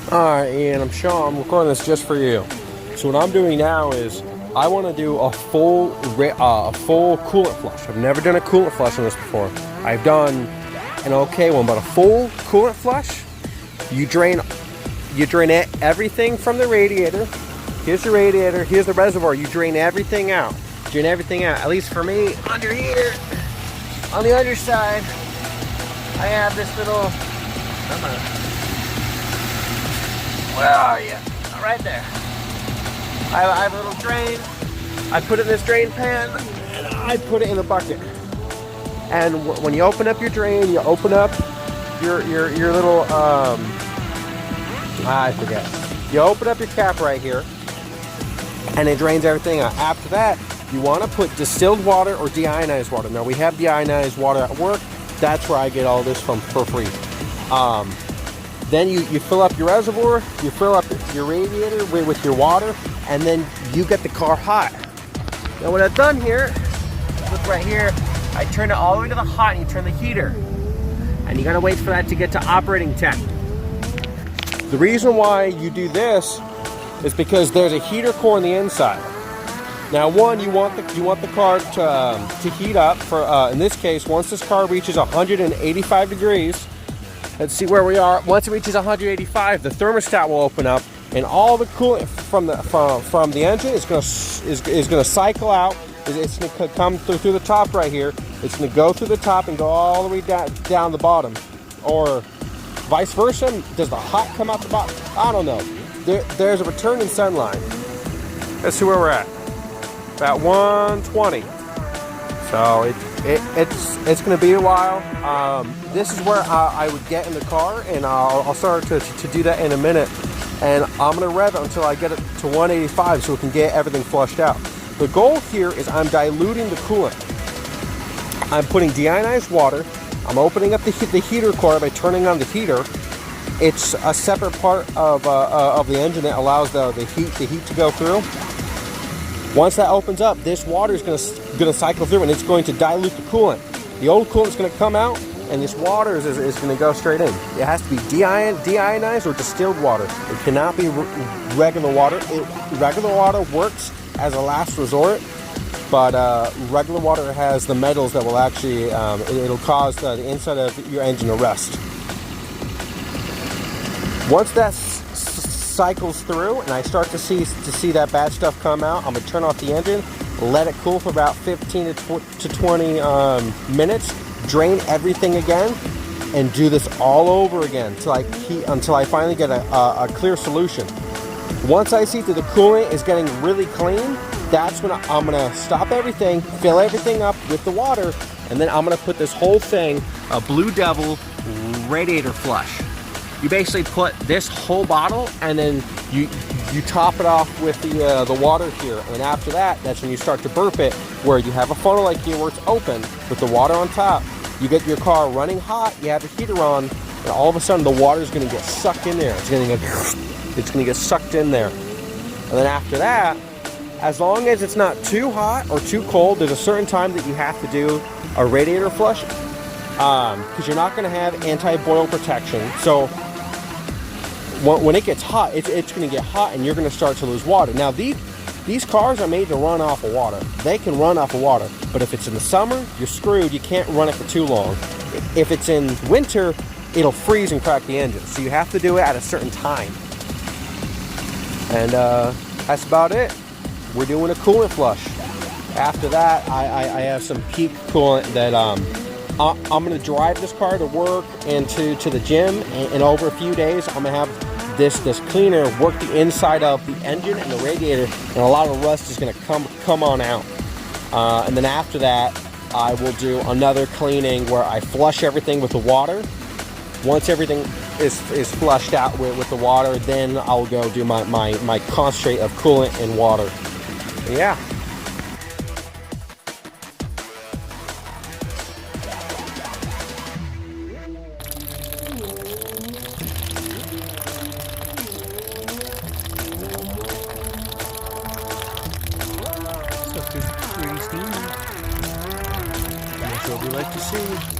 Alright, Ian, I'm recording this just for you. So what I'm doing now is I want to do a full coolant flush. I've never done a coolant flush on this before. I've done an okay one, but a full coolant flush, you drain everything from the radiator. Here's the radiator, here's the reservoir. You drain everything out. Drain everything out. At least for me, under here, on the underside, I have this little, where are you? Right there. I have a little drain. I put it in this drain pan, and I put it in the bucket. And when you open up your drain, you open up your little, I forget. You open up your cap right here, and it drains everything out. After that, you want to put distilled water or deionized water. Now, we have deionized water at work. That's where I get all this from for free. Then you fill up your reservoir, you fill up your radiator with your water, and then you get the car hot. Now what I've done here, look right here, I turn it all the way to the hot, and you turn the heater. And you gotta wait for that to get to operating temp. The reason why you do this is because there's a heater core on the inside. Now one, you want the car to heat up for, in this case, once this car reaches 185 degrees, let's see where we are. Once it reaches 185, the thermostat will open up, and all the coolant from the engine is gonna cycle out. It's gonna come through the top right here. It's gonna go through the top and go all the way down the bottom, or vice versa. Does the hot come out the bottom? I don't know. There's a return in sun line. Let's see where we're at. About 120. So it's going to be a while. This is where I would get in the car, and I'll start to do that in a minute. And I'm going to rev it until I get it to 185 so we can get everything flushed out. The goal here is I'm diluting the coolant. I'm putting deionized water. I'm opening up the heater core by turning on the heater. It's a separate part of the engine that allows the heat to go through. Once that opens up, this water is going to cycle through, and it's going to dilute the coolant. The old coolant is going to come out, and this water is going to go straight in. It has to be deionized or distilled water. It cannot be regular water. Regular water works as a last resort, but regular water has the metals that will actually, it'll cause the inside of your engine to rust. Once that cycles through and I start to see that bad stuff come out, I'm gonna turn off the engine, let it cool for about 15 to 20 minutes, drain everything again, and do this all over again until I finally get a clear solution. Once I see that the coolant is getting really clean, that's when I'm gonna stop everything, fill everything up with the water, and then I'm gonna put this whole thing a Blue Devil radiator flush. You basically put this whole bottle, and then you top it off with the water here. And after that, that's when you start to burp it, where you have a funnel like here where it's open with the water on top. You get your car running hot, you have the heater on, and all of a sudden the water is going to get sucked in there. It's going to get sucked in there. And then after that, as long as it's not too hot or too cold, there's a certain time that you have to do a radiator flush, because you're not going to have anti-boil protection. So when it gets hot, it's going to get hot, and you're going to start to lose water. Now, these cars are made to run off of water. They can run off of water, but if it's in the summer, you're screwed. You can't run it for too long. If it's in winter, it'll freeze and crack the engine. So you have to do it at a certain time. And that's about it. We're doing a coolant flush. After that, I have some peak coolant that I'm going to drive this car to work and to the gym, and over a few days, I'm going to have this cleaner work the inside of the engine and the radiator, and a lot of rust is going to come on out. And then after that, I will do another cleaning where I flush everything with the water. Once everything is flushed out with the water, then I'll go do my concentrate of coolant and water. Yeah. Stuff is pretty steamy. That's what we like to see.